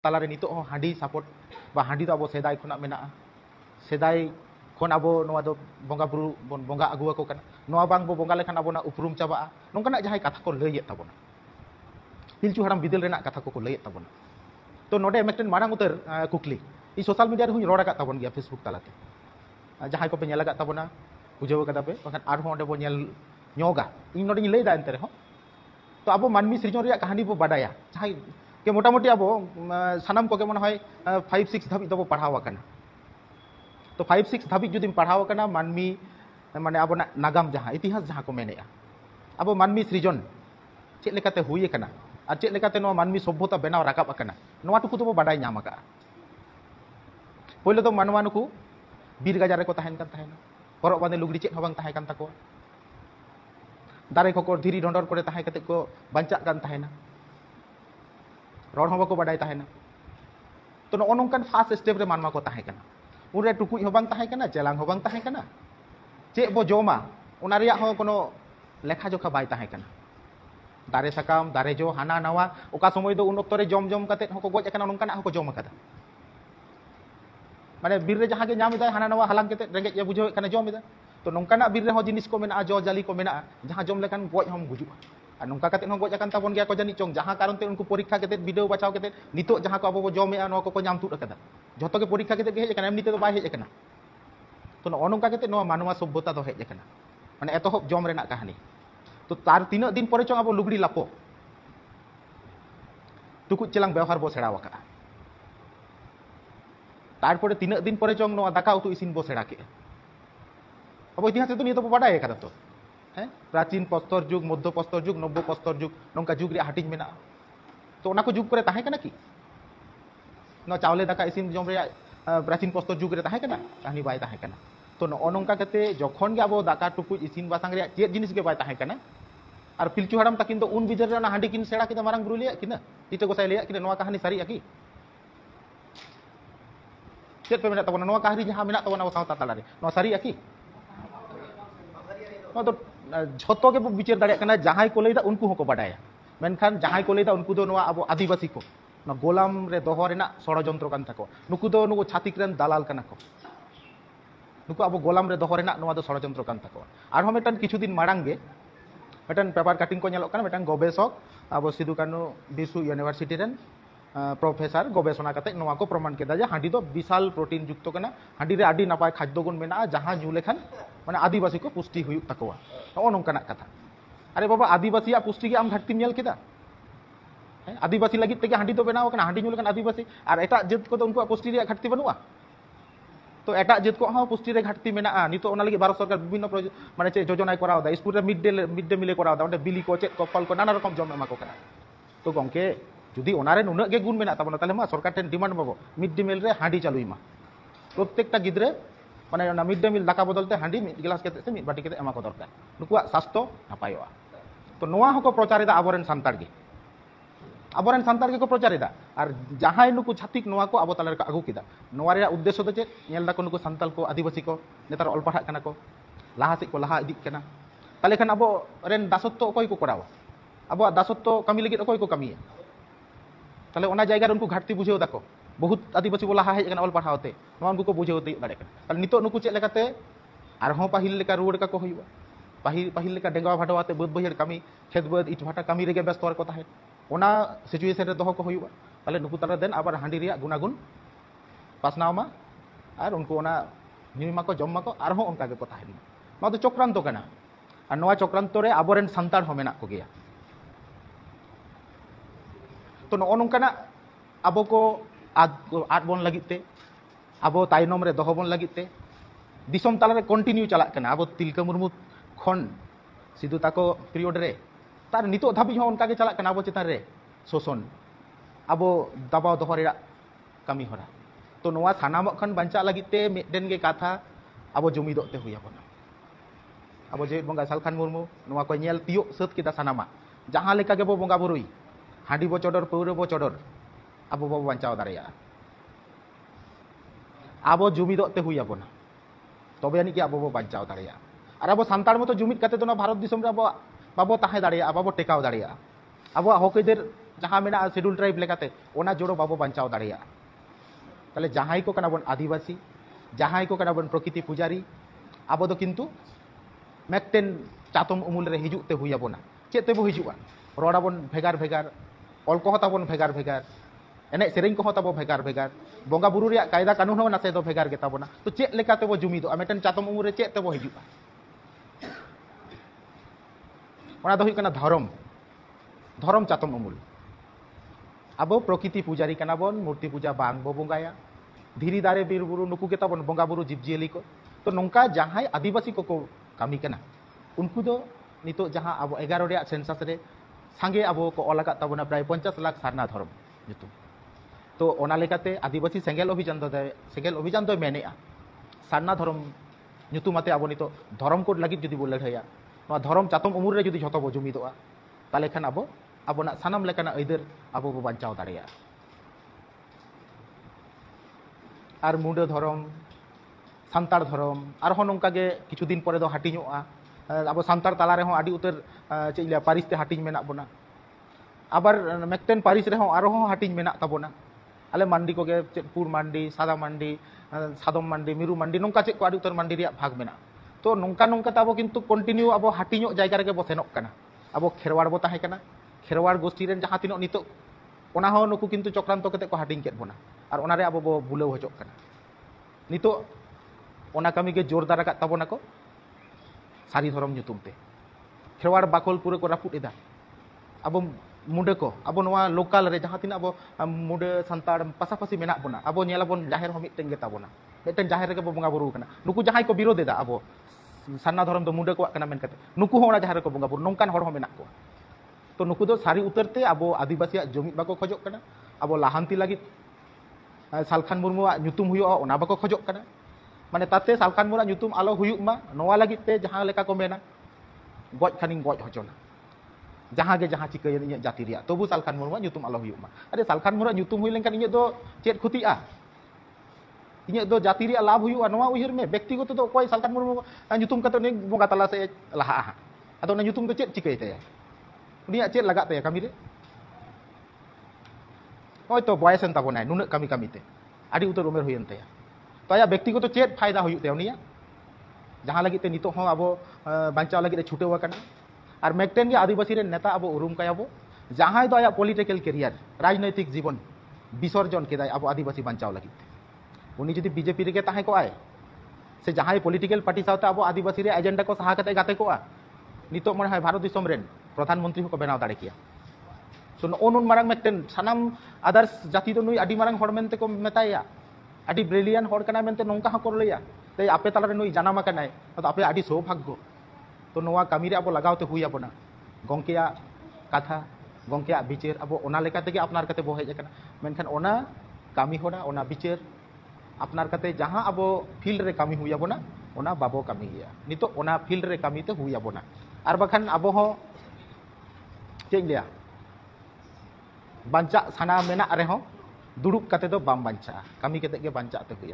तालारे नितो हांडी सपोर्ट बा हांडी दो अब सेदाय खना मेना सेदाय खन अब नोआ दो बंगा बुरु बन बंगा आगु को कना नोआ बांग बो बंगा लेखान अबोना उपरुम चाबा नोंकाना जहाय कथा को लैये ताबोना पिलचु हाराम बिदल रेना कथा को लैये ताबोना तो नोडे मेकटेन मारांग उतर कुकली इ सोशल मीडिया रे हुई रोड आका ताबोन गया फेसबुक तालाते जहाय को पे नेला ताबोना बुझाव कदा पे बखान आर होंडे बो नेल ᱧᱚᱜᱟ ᱤᱧ ᱱᱚᱰᱮᱧ ᱞᱟᱹᱭᱫᱟ ᱮᱱᱛᱮ ᱨᱮᱦᱚᱸ ᱛᱚ ᱟᱵᱚ ᱢᱟᱹᱱᱢᱤ ᱥᱤᱨᱡᱚᱱ ᱨᱮᱭᱟᱜ ᱠᱟᱹᱦᱱᱤ ᱵᱚ ᱵᱟᱰᱟᱭᱟ ᱡᱟᱦᱟᱸᱭ ke मोटामुटी अब सानाम को मन है 5-6 धाबी दबो पढ़ाव आकना तो 5-6 धाबी जुदी पढ़ाव आकना मानमी माने अब नागाम जहाँ इतिहास जहाँ को मेने अब मानमी सृजन चेक लेकाते हुई आकना और चेक लेकाते नो मानमी सभ्यता बनाव राकाब आकना नोआ टुकु दबो बाडाय नाम आका पहले तो मानवा नुकु बीर गाजार को तहन कान तहन हरक बांदे लुगड़ी चेक हबां तहन कान ताको दारे को धीरी ढंडर करे तहन कते को बांचा कान तहना रोड हबा को बाडाय तहना तो नो नोंकान फास्ट स्टेप रे मानवा को तहन काना उनरे टुकुई हबां तहन काना चेलांग हबां तहन काना चेक बो जोमा उना रिया हो कोनो लेखा जोखा बाय तहन काना दारे साकाम दारे जो हाना नवा ओका समय दो उन अक्तरे जम जम कते हको गज काना नोंकाना हको जम कादा माने बीर रे जहां के नाम इदा हाना नवा हलांग कते रेंगे या बुझो काना जम इदा तो नोंकाना बीर रे हो जिनिस को मेना जो जाली को मेना जहां जम लेकान गज हम गुजुआ और नौका कते गज आकान ताबन गया को जानी चोंग जहां कारण ते उनको परीक्षा कते वीडियो बचाव कते नितो जहां को अब को जमे नो को नाम तुड कदा जतो के परीक्षा कते हेज कना एमनी ते तो बाय हेज कना तो नौका कते नो मानवा सभ्यता तो हेज कना माने एतोहब जम रेना कहानी तो तार तीना दिन परे चोंग अब लुगड़ी लापो टुकु चेलांग व्यवहार बो सेड़ा वाका तारपरे तीना दिन परे चोंग नो दाका उतु इसिन बो सेड़ा के अब इतिहास तो नितो बाडाय कदा तो प्राचीन प्रस्तर जुग मध्य प्रस्तर जुग नब्बे प्रस्तर जुग नौका जुग रे हाटिंग मेना तो उना को जुग करे ताहे कना की न चावले दाका इसिन जम रे प्राचीन प्रस्तर जुग रे ताहे कना कहानी बाय ताहे कना तो नौका कते जखन गे अब दाका टुकु इसिन बासांग रे चेत जिनिस गे बाय ताहे कना और पिलचु हड़ाम तकिन तो उन बिजर रे हांडी किन सेड़ा किदा मारंग गुरु लिया किना टीटे गोसाई लिया किना नोआ कहानी सारी आकी चेत पे मेना तबना नोआ कहानी जहां मेना तबना सावता ताला रे नोआ सारी आकी तो झोतो के विचार दाड़ा जहां को लैदा उनको हको बाडाया मेनखान जहां को लैदा उनको दो नोआ अब आदिवासी को ना गोलाम रे दोहो रेना षड़यंत्र कान थाको नुकु दो नुकु छातिक रेन दालाल काना को नुकु अब गोलाम रे दोहो रेना नोआ दो षड़यंत्र कान थाको आर हम मेटन किछु दिन मारांग गे मेटन पेपर कटिंग को नेलोक काना मेटन गवेषक अब सिदु Kanu Vishu university rain professor गवेषणा करते नोआ को प्रमाण केदा जे हांडी दो विशाल प्रोटीन युक्त कना हांडी रे आडी नापाय खाद्य गुण मेना जहां जु लेखान माने आदिवासी को पुष्टि हुई तकवा नो नोंकाना कथा अरे बाबा आदिवासी पुष्टि के आम घाटती नेल केदा आदिवासी लगी तेगे हांडी तो बनाव कना हांडी नु लेखान आदिवासी और एटा जेत को तो उनको पुष्टि रे घाटती बनुआ तो एटा जेत को हां पुष्टि रे घाटती मेना नितो ओना लगी भारत सरकार विभिन्न माने चे योजना कराव दा स्कूल रे मिड डे मिल कराव दा ओंडे बिली को चेत को फल को नाना रकम जम एमा को कना तो गंके जुदी ओनारे नुना गे गुण मेना ताबना ताले मा सरकार ठेन डिमांड बाबो मिड डे मिल रे हांडी चालुई मा प्रत्येकटा गिद्रे माने ओना मिड डे मिल दाका बदलते हांडी मिड गिलास केते से मिड बाटी केते एमा को दरकार नुकुआ स्वास्थ्य नापायोआ तो नोआ हको प्रचारिदा आबोरेन सांतार गे को प्रचारिदा और जहां नुकु छातिक नोआ को आबो ताले रे आगु किदा नोआ रे उद्देश्य तो चे नेल दाको नुकु सांताल को आदिवासी को नेतार ऑल पढ़ा कना को लाहा से को लाहा इदिक कना ताले खान आबो रेन दासत्व अकोय को करावा आबो दासत्व कमी लगी अकोय को कमिया ताले ओना जायगा रे उनको घाटती बुझेव दाको बहुत आदिवासी बोला हेज कना ऑल पढ़ावते नोआ उनको बुझेव ते दाड़े कना ताले नितो नुकु चे लेकाते आर हों पाहिल लेका रुवड़ का को होइबा पाहिल लेका डेंगा भाडवाते बद बहिर कमी खेत बद इट भाटा कमी रेगे व्यस्त को ताहे ओना सिचुएशन रे दोहो को होइबा ताले नुकु तारा देन आबार हांडी रिया गुनागुन पासनाव मा और उनको ओना निमा को जम मा को आर हों उनका के को ताहे नो तो चक्रांत कना और नोआ चक्रांत रे आबोरेन संतान हो मेना को गया तो नो नोंकाना आबो को आद बोन लगिते आबो तायनम रे दोहो बोन लगिते दिसम ताला रे कंटिन्यू चला कना आबो तिलका मुर्मू खन सिधु ताको पीरियड रे तार नितो धाबी हो उनका के चला कना आबो चितान रे शोषण आबो दबाव दोहो रे कमी होरा तो नोआ सानाम खन बंचा लगिते मेडेन गे कथा आबो जुमिदोते हुया बना आबो जे बंगा सालखान मुर्मू नोआ को नेल तियो सत किदा सानामा जहां लेका के बो बंगा बुरुई हांडी बो चोडर पौरे बो चोडर आबो बो बंचाव दारिया आबो जुमिदोते हुया बना तबे यानी कि आबो बो बंचाव दारिया और अब सानतार मतो जुमिद कते तो भारत दिसम रे बाबो ताहे दाड़िया बाबो टेकाव दाड़िया अब हक अइदार जहाँ मेना शेड्यूल ट्राइब लेकाते ओना जोड़ो बाबो बांचाव दाड़ेया ताले जहां को कना बन आदिवासी जहां को कना बन प्रकृति पुजारी अब दो किंतु मेकटेन चातम उमुल रे हिजुते हुई आबोना चेत तेबो हिजुआ रड़ाबन भेगार भेगार ऑल को ताबन भेगार भेगार एने सेरेंग को ताबो भेगार भेगार बंगा बुरु रे कायदा कानून हो नासे दो भेगार गेताबोना तो चेत लेका तेबो जुमिदो मेटेन चातम उमुल रे चेत तेबो हिजुआ ओना दो हुई कना धर्म धर्म चातम उमुल अब प्रकृति पुजारी कना बन मूर्ति पूजा बांग बो बंगाया धीरी दारे बीर बुरु नुकु गेताबन बंगा बुरु जीव जियली को तो नौका जहां आदिवासी को कमी कना उनको दो नितो जहां अब 11 रे सेंसस रे सांगे अब को ओलाका तबना प्राय 50 लाख सारना धर्म नितो तो ओना लेकाते आदिवासी सेंगेल अभियान दो मेनेआ सारना धर्म नितुमाते अब नितो धर्म कोड लगी जुदी बोल लड़ाया नवा धर्म चातम उमुर रे जुदी झतो बो जुमिदोआ ताले खान अब abona sanam lekana aider abo bo bancao dareya ar muda Dharam santar Dharam ar ho nongka ge kichu din pore do hatiñoa abo santar tala re ho adi utar cheila paris te hatiñ menak bona abar mekten paris re ho aro ho hatiñ menak tabona ale mandi ko ge pur mandi sada mandi sadom mandi miru mandi nongka chet ko adi utar mandi riya bhag menak to nongka nongka tabo kintu continue abo hatiño jayga rege bo senok kana abo kherwar bo tahe kana Kherwad गोष्ठी rain जहाँ तीनों नितो ओना हो नुकु किंतु चक्रांत कते को हाटिंग cat बोना और ओना रे अब बो बुलाव हजोक कना नितो ओना कमी के जोरदार का तबोना को सारी धर्म ᱧᱩᱛᱩᱢ ते खेरवाड़ बाकोल पूरे को रापुट एदा अब मुंडे को अब नोआ लोकल रे जहाँ तीन अब मुंडे संताड़ पासापासी मेना बोना अब नेला बोन जाहेर हो मिटेन गेता बोना मिटेन जाहेर के बंगा बुरु कना नुकु जहां को विरोध एदा अब सारना धर्म दो मुंडे को कना मेन कते नुकु हो ओना जाहेर को बंगा बुरु नोंकान हड़ हो मेना को तो नुकु दो सारी उतरते अब आदिवासी जुमिद बाको खोजोक कना अब लाहांती लगित सालखान मुर्मुआ ᱧᱩᱛᱩᱢ हुयुआ ओना बाको खोजोक कना माने ताते सालखान मुर्मुआ ᱧᱩᱛᱩᱢ आलो हुयुक मा नोआ लगित ते जहां लेका को मेना गज खानिंग गज हचोना जहां गे जहां चिकय इᱧ जाति रिया तबु सालखान मुर्मुआ ᱧᱩᱛᱩᱢ आलो हुयुक मा अरे सालखान मुर्मुआ ᱧᱩᱛᱩᱢ हुई लेनकान इᱧ दो चेत खुतिआ इᱧ दो जाति रिया लाभ हुयुआ नोआ उहिर में व्यक्तिगत दो कोई सालखान मुर्मुआ ᱧᱩᱛᱩᱢ कते ने बंगा तला से लहा अदो ना ᱧᱩᱛᱩᱢ दो चेत चिकय तया उनिया चेत लगा तया कमी रे होय तो बयसन ताबोनाय नुना कमी कमी ते आदि उतर उमेर हुयन तया तो आया व्यक्तिगत तो चेत फायदा हुयुक तया उनिया जहां लगी ते नितो हो अब बांचाव लगी छुटेव कना और मेकटेन के आदिवासी रे नेता अब उरुम कायाबो जहां दो आया पॉलिटिकल कैरियर राजनैतिक जीवन विसर्जन केदाय अब आदिवासी बांचाव लगी उनी जदि बीजेपी रे के ताहे को आए से जहां पॉलिटिकल पार्टी साथे अब आदिवासी रे एजेंडा को सहा कते गाते को आ नितो मन है भारत दिसम रेन प्रधानमंत्री को बनाव दाड़े किया सो नोन मारंग मेकटेन सानाम अदर्स जाति दो नुई आदि मारंग हड़ मेनते को मेताया आदि ब्रिलियन हड़ कना मेनते नोंका हा करलैया ते आपे ताला रे नुई जानामा कनाय तो आपे आदि सौभाग्य तो नोआ कामी रे अब लगावते हुई आबोना गंकेया कथा गंकेया बिचार अब ओना लेका तेगे अपनार कते बो हेज कना मेनखान ओना कामी होना ओना बिचार अपनार कते जहां अब फील्ड रे कामी हुई आबोना ओना बाबो कामी गया नितो ओना फील्ड रे कामी ते हुई आबोना आर बखान अब हो चेक लिया बांचा साना मेना रे हो दुड़ुब कते दो बाम बांचा कामी कते के बांचा ते हुई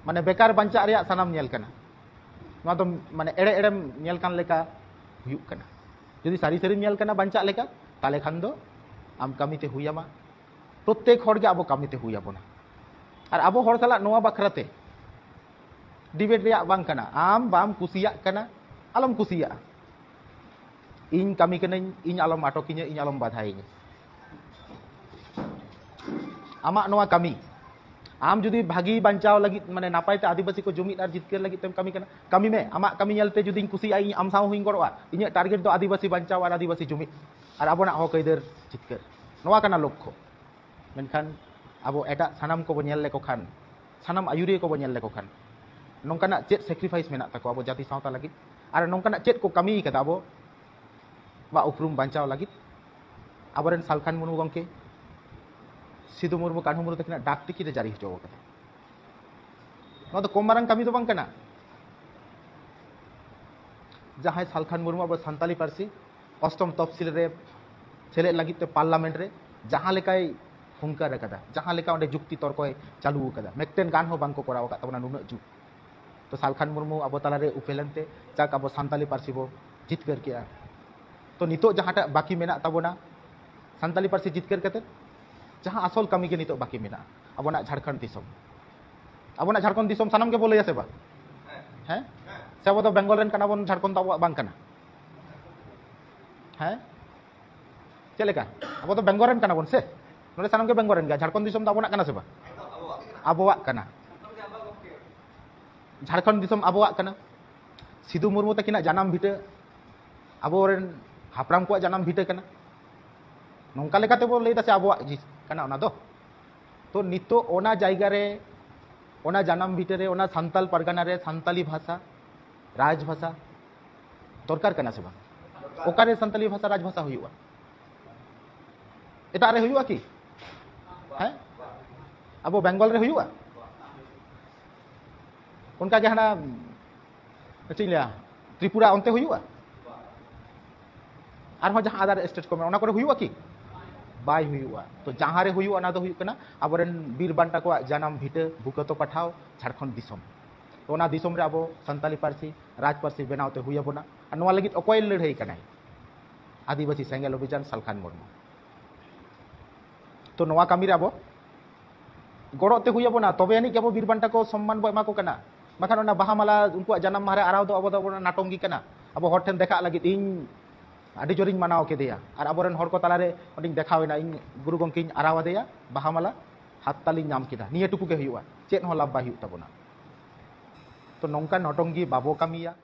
माने बेकार बांचा रे सानाम नेल कना नोआ तो माने एड़े एड़े नेल कान लेका हुयुक कना जदि सारी सारी नेल कना बांचा लेका ताले खान दो आम कामी ते हुई आमा प्रत्येक हड़ के अब कामी ते हुई आबोना और अब हड़ साला नोआ बखराते डिबेट रे बांग कना आम बाम कुसिया कना आलम कुसिया इन कमी कनाई इन आलम आटकिnya इन आलम बाधाइnya आमा नोआ कमी आम जुदी भागी बांचाव लगी माने नापायते आदिवासी को जुमिद और जितकेर लगी तेम कमी कना कमी में आमा कमी नेलते जुदी कुसी आई आम साव हुई गड़वा इᱧ टारगेट दो आदिवासी बांचाव और आदिवासी जुमिद और आबोना हक अइदार जितकेर नोआ कना लक्ष्य मेनखान आबो एटा सानाम को बो नेल लेको खान सानाम आयुरिया को बो नेल लेको खान नोंकाना चेत सैक्रिफाइस मेना ताको आबो जाति सावता लगी और नोंकाना चेत को कमी कदा आबो बा उपरुम बांचाव लगी आबरेन सालखान मुर्मु गंके सिधु मुर्मु कान्हू मुर्मु तकिना डाक टिकिट जारी हचो कदा नोआ तो कम मारंग कमी तो बांग कना जहां सालखान मुर्मु अब सान्ताली पार्सी अष्टम तफसिल रे सेले लगी ते पार्लामेंट रे जहां लेकाय हुंकार कदा जहां लेका ओंडे जुक्ति तर्क चालू कदा मेकटेन गान हो बांग को कराव का तबना नुना जुग तो सालखान मुर्मु अब ताला रे उपेलेनते जाक अब सान्ताली पार्सी बो जितकर किया तो नितो जहांटा बाकी मेना ताबोना सानताली पार्सी जितकर कते जहां आसल कमी के नितो बाकी मेना अबोना झारखंड दिसम अबोना झारखंड दिसम सानम के बोले से बा हैं से अब तो बेंगल रेन कना बोन झारखंड तो बांग कना हैं चलेका अब तो बेंगल रेन कना बोन से नोले सानम के बेंगल रेन गा झारखंड दिसम तो अबोना कना से बा अबोवा कना झारखंड दिसम अबोवा कना सिधु मुर्मू तकिना जानाम भिटे अबोरेन हापराम को जानाम भिटे कना नौका लेकाते बो लैदा से अबोवा कना ओना दो तो नितो ओना जायगा रे ओना जानाम भिटे रे ओना सान्ताल परगना रे सान्ताली भाषा राजभाषा दरकार कना से बा ओकारे सान्ताली भाषा राजभाषा हुआ एटा रे हुआ कि हैं अब बेंगल रे हुआ उनका के हना चिलिया त्रिपुरा अंते हुआ आर जहां आधार स्टेट को ओना करे हुआ कि बाय हुआ तो जहां रे हुआ ना दो हुआ कना अबोरेन बीर बांटा को जानाम भिटे बुकतो पठाओ झारखंड दिसम तो ओना दिसम रे अबो सान्ताली पार्सी राज पार्सी बनावते हुआ बोना और नोआ लगित अकोय लड़ाई कना आदिवासी सेंगेल अभियान सालखान मुर्मू तो नोआ कामी रे अबो गड़ते हुआ बोना तबे आनी के अबो बीर बांटा को सम्मान बो एमा को कना बाखान ओना बाहा माला उनको जानाम मारे आराव दो अबो दो नाटंगी कना अबो हर ठेन देखा लगित इन आदि जोरिंग मानाव केदेया और अबोरेन हर को तालारे ओडिंग देखावेना इन गुरु गंकिन आरावादेया बाहा माला हातताली नाम केदा निये टुकु के हुआ चेत हो लाभ बाय हुआ तबोना तो नौका नटंगी बाबो कामिया